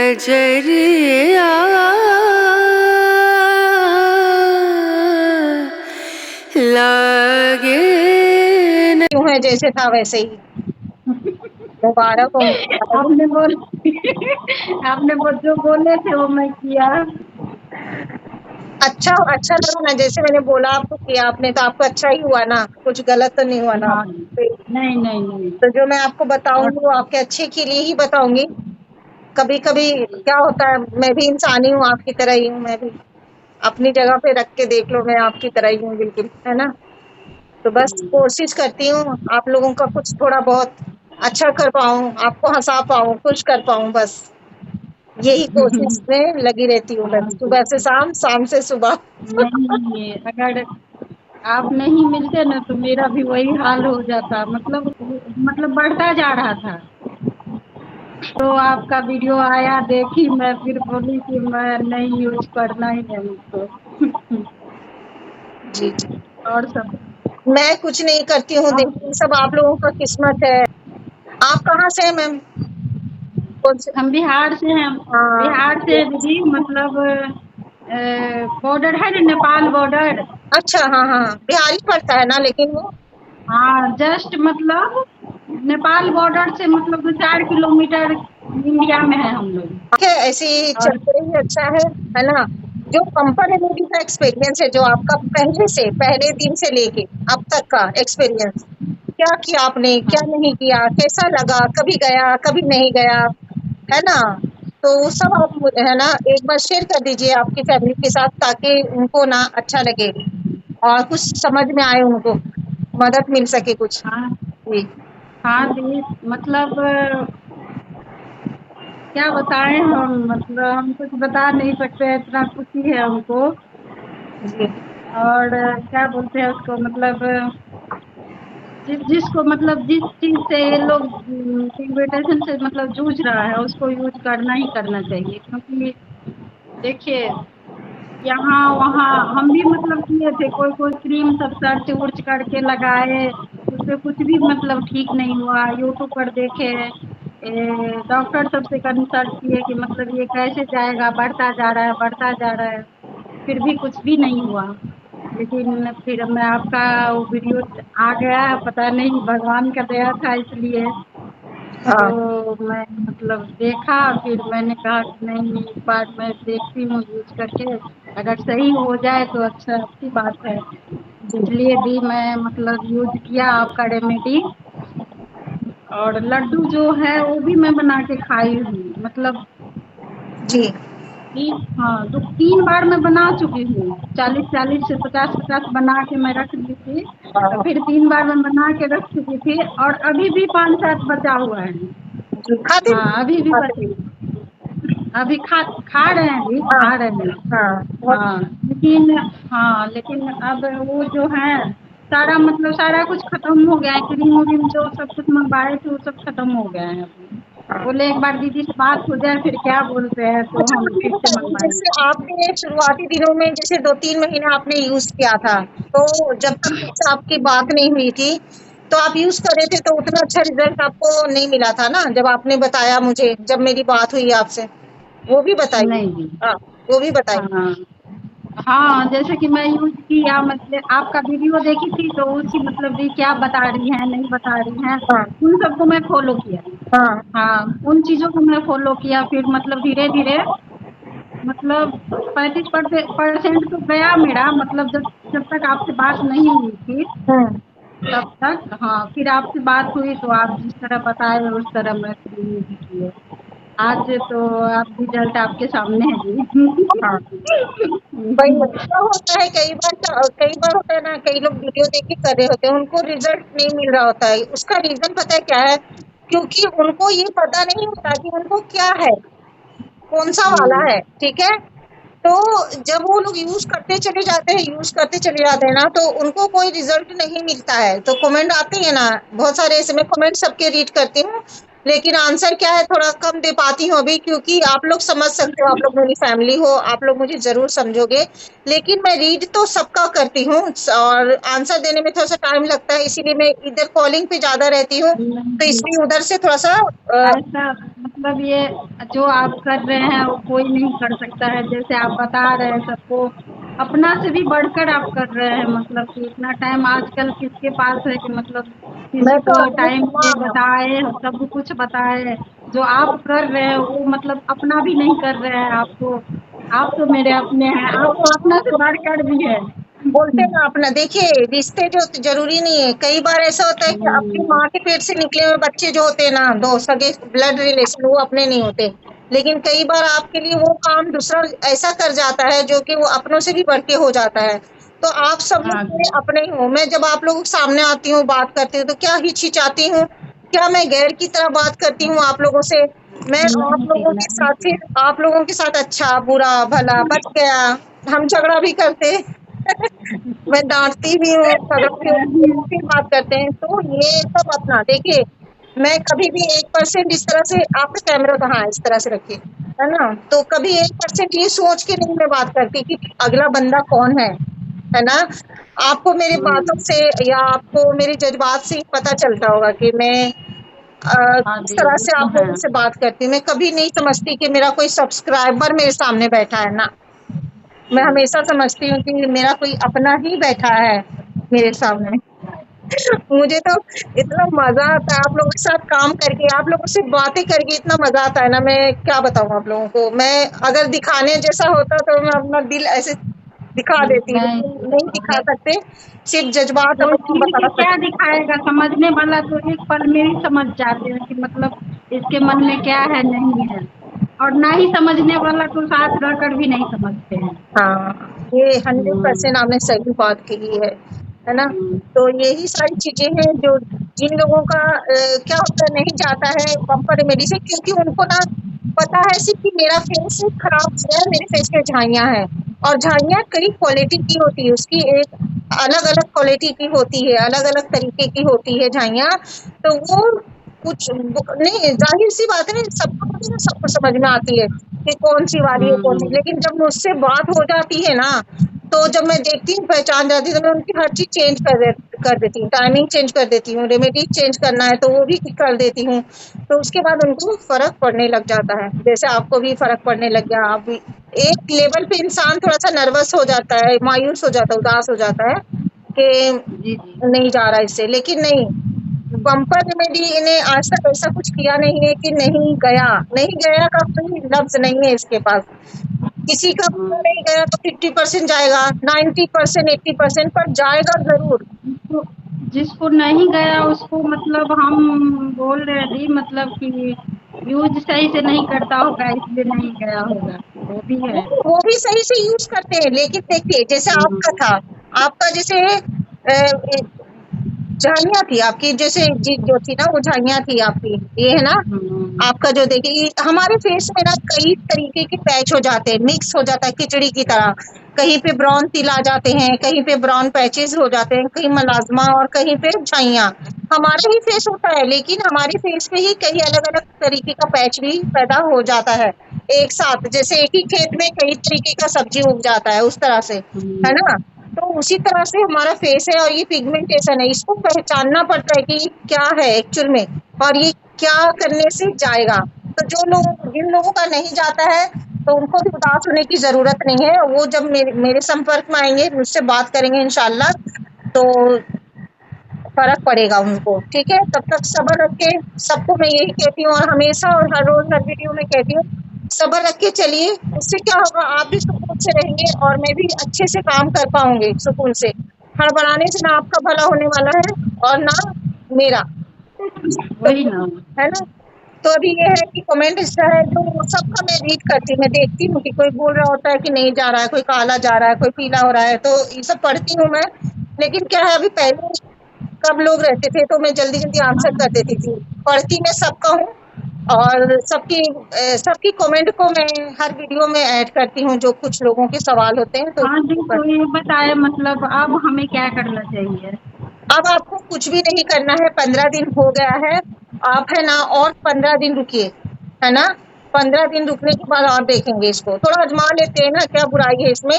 नजरिया लागे न। क्यों है जैसे था वैसे ही। मुबारक हो। आपने बोल आपने जो बोले थे वो मैं किया। अच्छा अच्छा लगा ना, जैसे मैंने बोला आपको किया आपने, तो आपको अच्छा ही हुआ ना, कुछ गलत तो नहीं हुआ ना। हाँ, नहीं नहीं नहीं। तो जो मैं आपको और बताऊंगी वो आपके अच्छे के लिए ही बताऊंगी। कभी कभी क्या होता है, मैं भी इंसान ही हूँ, आपकी तरह ही हूँ मैं भी। अपनी जगह पे रख के देख लो, मैं आपकी तरह ही हूँ बिल्कुल, है ना। तो बस कोशिश करती हूँ आप लोगों का कुछ थोड़ा बहुत अच्छा कर पाऊँ, आपको हंसा पाऊँ, खुश कर पाऊँ, बस यही कोशिश में लगी रहती हूँ, बस सुबह से शाम, शाम से सुबह। नहीं, अगर आप नहीं मिलते ना तो मेरा भी वही हाल हो जाता। मतलब बढ़ता जा रहा था। तो आपका वीडियो आया, देखी, मैं फिर बोली कि मैं नहीं यूज करना ही है मुझको। जी जी। और सब मैं कुछ नहीं करती हूँ, अब देखिए सब आप लोगों का किस्मत है। आप कहाँ से हैं मैम? कौन से? हम बिहार से हैं। हाँ। बिहार से दीदी, मतलब बॉर्डर है ना, नेपाल बॉर्डर। अच्छा, हाँ हाँ, बिहारी पड़ता है ना लेकिन वो। हाँ, जस्ट मतलब नेपाल बॉर्डर से मतलब 2-4 किलोमीटर इंडिया में है हम लोग। है ऐसे ही और चलते ही अच्छा है ना। जो कंपैरेबिलिटी का एक्सपीरियंस है, जो आपका पहले से, पहले दिन से लेके अब तक का एक्सपीरियंस, क्या किया आपने, क्या हाँ, नहीं किया, कैसा लगा, कभी गया कभी नहीं गया, है ना। तो वो सब आप है ना एक बार शेयर कर दीजिए आपकी फैमिली के साथ, ताकि उनको ना अच्छा लगे और कुछ समझ में आए, उनको मदद मिल सके कुछ। हाँ, जी हाँ दीदी, मतलब क्या बताएं हम, मतलब हम कुछ बता नहीं सकते, इतना खुशी है हमको। जी। और क्या बोलते हैं उसको, मतलब जिसको मतलब जिस चीज से ये लोग इन्विटेशन से मतलब जूझ रहा है, उसको यूज करना ही करना चाहिए। क्योंकि देखिए, यहाँ वहाँ हम भी मतलब किए थे, कोई कोई क्रीम सब सर्च उर्च करके लगाए, उससे कुछ भी मतलब ठीक नहीं हुआ। यूट्यूब पर देखे, डॉक्टर सबसे कंसल्ट किए कि मतलब ये कैसे जाएगा, बढ़ता जा रहा है, बढ़ता जा रहा है, फिर भी कुछ भी नहीं हुआ। लेकिन फिर मैं आपका वो वीडियो आ गया, पता नहीं भगवान का दया था इसलिए। हाँ तो मैं मतलब देखा, फिर मैंने कहा कि नहीं, एक बार मैं देखती हूँ यूज करके, अगर सही हो जाए तो अच्छा, अच्छी बात है। जी इसलिए भी मैं मतलब यूज किया आपका रेमेडी। और लड्डू जो है वो भी मैं बना के खाई हूँ, मतलब जी। हाँ, 3 बार मैं बना चुकी हूँ। 40-40 से 50-50 बना के मैं रख दी थी। तो हाँ फिर 3 बार मैं बना के रख चुकी थी, और अभी भी 5-7 बचा हुआ है। जी, खाते हाँ, भी अभी भी खाते बचा, भी। अभी खा रहे हैं जी, हाँ खा रहे हैं। हाँ, बहुत। हाँ, लेकिन हाँ, लेकिन अब वो जो है सारा, मतलब सारा कुछ खत्म हो गया है। क्रीम व्रीम जो सब कुछ मंगवाए थे वो सब खत्म हो गया है अभी। हाँ। बोले एक बार दीदी से बात हो जाए, फिर क्या बोलते हैं, तो अच्छा हम मुझे फिर से बताइए, मंगवाएंगे। जैसे आपने शुरुआती दिनों में जैसे 2-3 महीने आपने यूज किया था, तो जब तक जैसे आपकी बात नहीं हुई थी, तो आप यूज कर रहे थे, तो उतना अच्छा रिजल्ट आपको नहीं मिला था ना, जब आपने बताया मुझे, जब मेरी बात हुई आपसे, वो भी बताइए। नहीं जी। हाँ, वो भी बताइए। हाँ, हाँ, जैसे कि मैं यूज किया, मतलब आपका वीडियो देखी थी, तो उसी मतलब भी क्या बता रही हैं, नहीं बता रही हैं, हाँ उन सबको मैं फॉलो किया। हाँ। हाँ, उन चीज़ों को मैं फॉलो किया, फिर मतलब धीरे धीरे मतलब 35% तो गया मेरा, मतलब जब जब तक आपसे बात नहीं हुई थी हम्म। तब तक। हाँ, फिर आपसे बात हुई तो आप जिस तरह बताए उस तरह मैं फिर यूज किए। आज तो आप रिजल्ट आपके सामने है जी। हाँ, वही क्या होता है, कई बार होता है ना, कई लोग वीडियो देख के कर रहे होते हैं, उनको रिजल्ट नहीं मिल रहा होता है। उसका रीजन पता है क्या है? क्योंकि उनको ये पता नहीं होता कि उनको क्या है, कौन सा वाला है, ठीक है। तो जब वो लोग यूज करते चले जाते हैं, यूज करते चले जाते हैं ना, तो उनको कोई रिजल्ट नहीं मिलता है। तो कमेंट आते हैं ना बहुत सारे, ऐसे मैं कमेंट सबके रीड करती हूँ, लेकिन आंसर क्या है थोड़ा कम दे पाती हूँ अभी, क्योंकि आप लोग समझ सकते हो, आप लोग मेरी फैमिली हो, आप लोग मुझे जरूर समझोगे। लेकिन मैं रीड तो सबका करती हूँ और आंसर देने में थोड़ा सा टाइम लगता है, इसीलिए मैं इधर कॉलिंग पे ज्यादा रहती हूँ, तो नहीं, इसलिए उधर से थोड़ा सा ऐसा मतलब ये जो आप कर रहे हैं वो कोई नहीं कर सकता है। जैसे आप बता रहे हैं सबको, अपना से भी बढ़कर आप कर रहे हैं। मतलब कि इतना टाइम आजकल किसके पास है कि मतलब मैं किसी तो को अपनी टाइम से बताए, सब कुछ बताए। जो आप कर रहे हैं वो मतलब अपना भी नहीं कर रहे हैं। आपको, आप तो मेरे अपने हैं, आप तो अपना से बढ़कर भी है। बोलते हैं ना अपना, देखिए रिश्ते जो जरूरी नहीं है, कई बार ऐसा होता है कि अपनी माँ के पेट से निकले हुए बच्चे जो होते हैं ना, दो सगे ब्लड रिलेशन, वो अपने नहीं होते। लेकिन कई बार आपके लिए वो काम दूसरा ऐसा कर जाता है जो कि वो अपनों से भी बढ़ के हो जाता है। तो आप सब लोग हाँ मेरे जी। अपने ही हो। मैं जब आप लोगों के सामने आती हूँ, बात करती हूँ, तो क्या हिचकिचाती हूँ? क्या मैं गैर की तरह बात करती हूँ आप लोगों से? मैं आप नहीं जी, लोगों के नहीं साथ जी। फिर आप लोगों के साथ अच्छा बुरा भला बच गया, हम झगड़ा भी करते मैं डाँटती भी हूँ, झगड़ा भी होता है, फिर बात करते हैं। तो ये सब अपना देखिए, मैं कभी भी 1% इस तरह से, आपका कैमरा कहाँ है? इस तरह से रखिए, है ना? तो कभी 1% ये सोच के नहीं मैं बात करती कि अगला बंदा कौन है ना? आपको मेरी बातों से या आपको मेरे जज़्बात से ही पता चलता होगा कि मैं हाँ किस जी, तरह वो से तो आप है। लोगों से बात करती हूँ। मैं कभी नहीं समझती कि मेरा कोई सब्सक्राइबर मेरे सामने बैठा है ना। मैं हमेशा समझती हूँ कि मेरा कोई अपना ही बैठा है मेरे सामने। मुझे तो इतना मज़ा आता है आप लोगों के साथ काम करके, आप लोगों से बातें करके इतना मज़ा आता है ना, मैं क्या बताऊँ आप लोगों को। मैं अगर दिखाने जैसा होता तो मैं अपना दिल ऐसे दिखा देती, नहीं, लेकिन नहीं दिखा सकते, सिर्फ़ जज़्बात कोई अपना चीज़ बता के क्या सकते। दिखाएगा, समझने वाला तो एक पल में ही समझ जाते हैं कि मतलब इसके मन में क्या है, नहीं है। और ना ही समझने वाला तो साथ रहकर भी नहीं समझते हैं। हाँ, ये 100% हुँ, आपने सही बात कही है ना? हुँ, तो यही सारी चीज़ें हैं जो जिन लोगों का क्या होता है नहीं जाता है बम्पर रेमेडी से, क्योंकि उनको ना पता है सिर्फ़ कि मेरा फेस खराब हो गया है, मेरे फेस में झाइयाँ हैं, और झाइयाँ कई क्वालिटी की होती है, उसकी एक अलग-अलग क्वालिटी की होती है, अलग-अलग तरीके की होती है झाइयाँ। तो वो कुछ नहीं, ज़ाहिर-सी बात है ना, सबको थोड़ी ना सबको समझ में आती है कि कौन-सी वाली है, कौन-सी, हुँ, लेकिन जब मुझसे बात हो जाती है ना, तो जब मैं देखती हूँ, पहचान जाती हूँ, तो मैं उनकी हर चीज़ चेंज कर देती हूँ, टाइमिंग चेंज कर देती हूँ, रेमेडी चेंज करना है तो वो भी कर देती हूँ। तो उसके बाद उनको फ़र्क पड़ने लग जाता है, जैसे आपको भी फ़र्क पड़ने लग गया। आप भी एक लेवल पे इंसान थोड़ा-सा नर्वस हो जाता है, मायूस हो जाता है, उदास हो जाता है कि जी, जी। नहीं जा रहा इससे, लेकिन नहीं, बम्पर रेमेडी ने आज तक ऐसा कुछ किया नहीं है कि नहीं गया, नहीं गया का कोई लफ्ज़ नहीं है इसके पास। किसी का पूरा हुँ, नहीं गया तो 50% जाएगा, 90% 80% पर जाएगा ज़रूर। जिसको जिसको नहीं गया उसको मतलब हम बोल रहे थे मतलब कि यूज़ सही से नहीं करता होगा इसलिए नहीं गया होगा, वो भी है। वो भी सही से यूज़ करते हैं, लेकिन देखिए जैसे हुँ, आपका था, आपका जैसे झाइयाँ थी आपकी, जैसे जो थी ना वो झाइयाँ थी आपकी, ये है ना? हुँ, आपका जो देखिए हमारे फेस में ना कई तरीके के पैच हो जाते हैं, मिक्स हो जाता है खिचड़ी की तरह। कहीं पे ब्राउन तिल आ जाते हैं, कहीं पे ब्राउन पैचेज़ हो जाते हैं, कहीं मलाज़मा और कहीं पे झाइयाँ। हमारा ही फेस होता है, लेकिन हमारे फेस पे ही कई अलग-अलग तरीके का पैच भी पैदा हो जाता है, एक साथ। जैसे एक ही खेत में कई तरीके का सब्ज़ी उग जाता है, उस तरह से, है हुँ, ना? तो उसी तरह से हमारा फेस है और ये पिगमेंटेशन है, इसको पहचानना पड़ता है कि ये क्या है एक्चुअल में और ये क्या करने से जाएगा। तो जिन लोगों का नहीं जाता है, तो उनको भी उदास होने की ज़रूरत नहीं है। वो जब मेरे संपर्क में आएँगे, मुझसे बात करेंगे इंशाल्लाह, तो फ़र्क पड़ेगा उनको, ठीक है? तब तक सब्र रख के, सबको मैं यही कहती हूँ और हमेशा और हर रोज़ हर वीडियो में कहती हूँ, सब्र रख के चलिए, उससे क्या होगा, आप भी सुकून से रहेंगे और मैं भी अच्छे से काम कर पाऊँगी सुकून से। हड़बड़ाने से ना आपका भला होने वाला है और ना मेरा। तो वही ना। है ना? तो अभी ये है कि कमेंट ऐसा है जो सबका मैं रीड करती हूँ, मैं देखती हूँ कि कोई बोल रहा होता है कि नहीं जा रहा है, कोई काला जा रहा है, कोई पीला हो रहा है, तो ये सब पढ़ती हूँ मैं। लेकिन क्या है, अभी पहले कम लोग रहते थे तो मैं जल्दी-जल्दी आंसर कर देती थी। पढ़ती मैं सबका हूँ और सबकी कमेंट को मैं हर वीडियो में ऐड करती हूँ, जो कुछ लोगों के सवाल होते हैं तो हाँ जी, उसको तो ये बताएँ मतलब अब हमें क्या करना चाहिए? अब आपको कुछ भी नहीं करना है, 15 दिन हो गया है आप है ना और 15 दिन रुकिए, है ना, 15 दिन रुकने के बाद और देखेंगे इसको, थोड़ा आजमा लेते हैं ना, क्या बुराई है इसमें।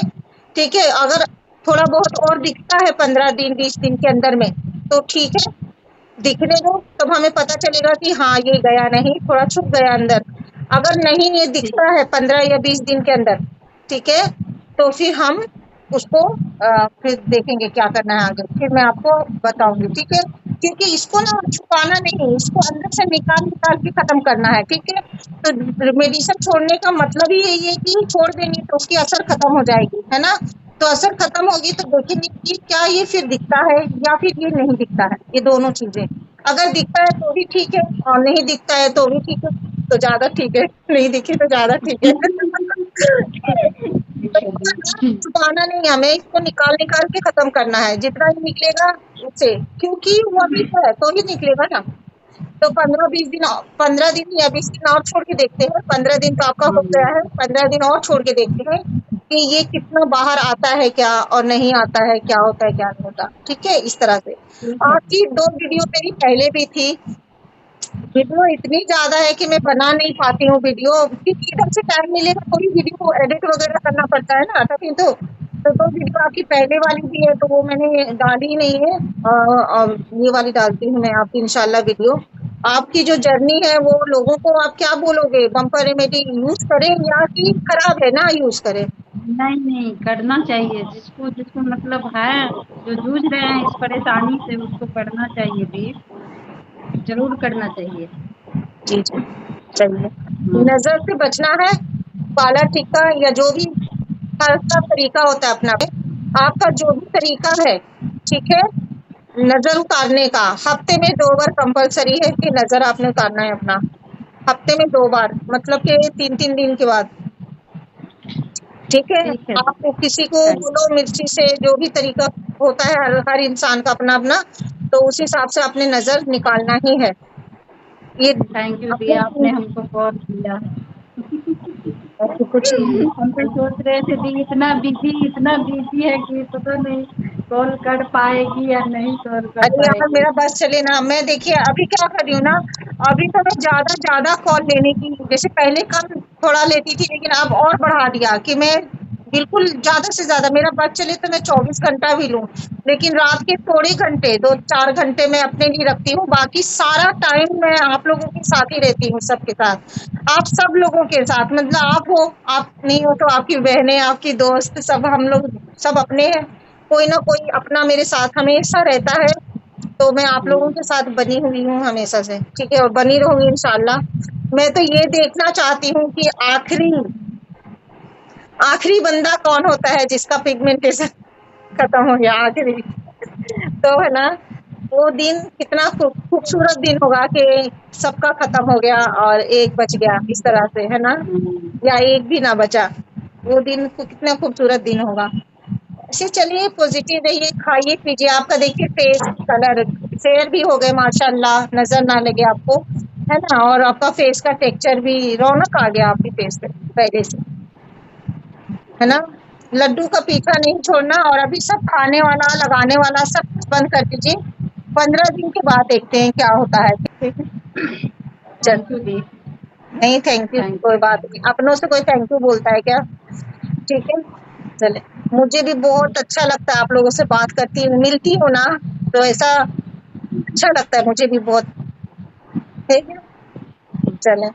ठीक है, अगर थोड़ा बहुत और दिखता है 15 दिन 20 दिन के अंदर में तो ठीक है, दिखने दो, तब हमें पता चलेगा कि हाँ ये गया नहीं, थोड़ा छुप गया अंदर। अगर नहीं ये दिखता है 15 या 20 दिन के अंदर, ठीक है, तो फिर हम उसको फिर देखेंगे क्या करना है आगे, फिर मैं आपको बताऊंगी, ठीक है। क्योंकि इसको ना छुपाना नहीं, इसको अंदर से निकाल निकाल के खत्म करना है, ठीक है। तो मेडिसिन छोड़ने का मतलब ही यही है कि छोड़ देंगे तो उसकी असर खत्म हो जाएगी, है ना। तो असर खत्म होगी तो देखेंगे कि क्या ये फिर दिखता है या फिर ये नहीं दिखता है, ये दोनों चीजें। अगर दिखता है तो भी ठीक है और नहीं दिखता है तो भी ठीक है, तो ज्यादा ठीक है, नहीं दिखे तो ज्यादा ठीक है। तो छुपाना नहीं, हमें इसको निकाल निकाल के खत्म करना है, जितना ही निकलेगा उससे, क्योंकि वो अभी है तो ही निकलेगा ना। तो 15-20 दिन 15 दिन या 20 दिन और छोड़ के देखते हैं, 15 दिन तो आपका हो गया है, 15 दिन और छोड़ के देखते हैं कि ये कितना बाहर आता है क्या और नहीं आता है, क्या होता है क्या नहीं होता, ठीक है, इस तरह से। आपकी 2 वीडियो मेरी पहले भी थी, वीडियो इतनी ज्यादा है कि मैं बना नहीं पाती हूँ वीडियो, क्योंकि इधर से टाइम मिलेगा तो भी वीडियो को एडिट वगैरह करना पड़ता है ना, तभी तो 2 वीडियो आपकी पहले वाली भी है तो वो मैंने डाली ही नहीं है, और ये वाली डालती हूँ मैं आपकी इंशाल्लाह वीडियो। आपकी जो जर्नी है वो लोगों को आप क्या बोलोगे, बम्पर रेमेडी यूज करें या कि खराब है ना यूज करें? नहीं नहीं, करना चाहिए, जिसको जिसको मतलब है, जो जूझ रहे हैं इस परेशानी से, उसको करना चाहिए भी, जरूर करना चाहिए। जी जी, चलिए। हाँ। नजर से बचना है, पार्लर टिक्का या जो भी हर का तरीका होता है अपना, आपका जो भी तरीका है, ठीक है, नजर उतारने का हफ्ते में 2 बार कंपलसरी है कि नजर आपने उतारना है अपना, हफ्ते में 2 बार, मतलब कि 3-3 दिन के बाद, ठीक है। ठीक है। आप किसी को बोलो मिर्ची से, जो भी तरीका होता है हर इंसान का अपना अपना, तो उस हिसाब से आपने नजर निकालना ही है। ये थैंक यू दी, अपने आपने हमको कॉल किया। कुछ हम तो सोच रहे थे दी इतना बिजी है कि पता नहीं कॉल कर पाएगी या नहीं कॉल कर अरे यार पाएगी। मेरा बस चले ना, मैं देखिए अभी क्या कर रही हूँ ना, अभी तो मैं ज्यादा कॉल लेने की, जैसे पहले कम थोड़ा लेती थी लेकिन अब और बढ़ा दिया कि मैं बिल्कुल ज्यादा से ज्यादा, मेरा बस चले तो मैं 24 घंटा भी लूं, लेकिन रात के थोड़े घंटे 2-4 घंटे मैं अपने लिए रखती हूँ, बाकी सारा टाइम मैं आप लोगों के साथ ही रहती हूँ, सबके साथ, आप सब लोगों के साथ, मतलब आप हो, आप नहीं हो तो आपकी बहनें, आपकी दोस्त, सब हम लोग सब अपने हैं, कोई ना कोई अपना मेरे साथ हमेशा रहता है। तो मैं आप लोगों के साथ बनी हुई हूँ हमेशा से, ठीक है, और बनी रहूंगी इंशाल्लाह। मैं तो ये देखना चाहती हूँ कि आखिरी आखिरी बंदा कौन होता है जिसका पिगमेंटेशन खत्म हो गया आखिरी, तो है ना, वो दिन कितना खूबसूरत दिन होगा कि सबका खत्म हो गया और एक बच गया, इस तरह से, है ना, या एक भी ना बचा, वो दिन कितना खूबसूरत दिन होगा। ऐसे चलिए, पॉजिटिव रहिए, खाइए पीजिए, आपका देखिए फेस कलर फेयर भी हो गए माशाल्लाह, नजर ना लगे आपको, है ना, और आपका फेस का टेक्सचर भी, रौनक आ गया आपके फेस पे पहले से, है ना। लड्डू का पीछा नहीं छोड़ना, और अभी सब खाने वाला लगाने वाला सब कुछ बंद कर दीजिए, 15 दिन के बाद देखते हैं क्या होता है, ठीक है। चल, थैंक यू दी। नहीं थैंक यू थैंक कोई बात यू। नहीं, अपनों से कोई थैंक यू बोलता है क्या, ठीक है। चले, मुझे भी बहुत अच्छा लगता है आप लोगों से बात करती हूँ, मिलती हूँ ना, तो ऐसा अच्छा लगता है मुझे भी बहुत, ठीक है, चले।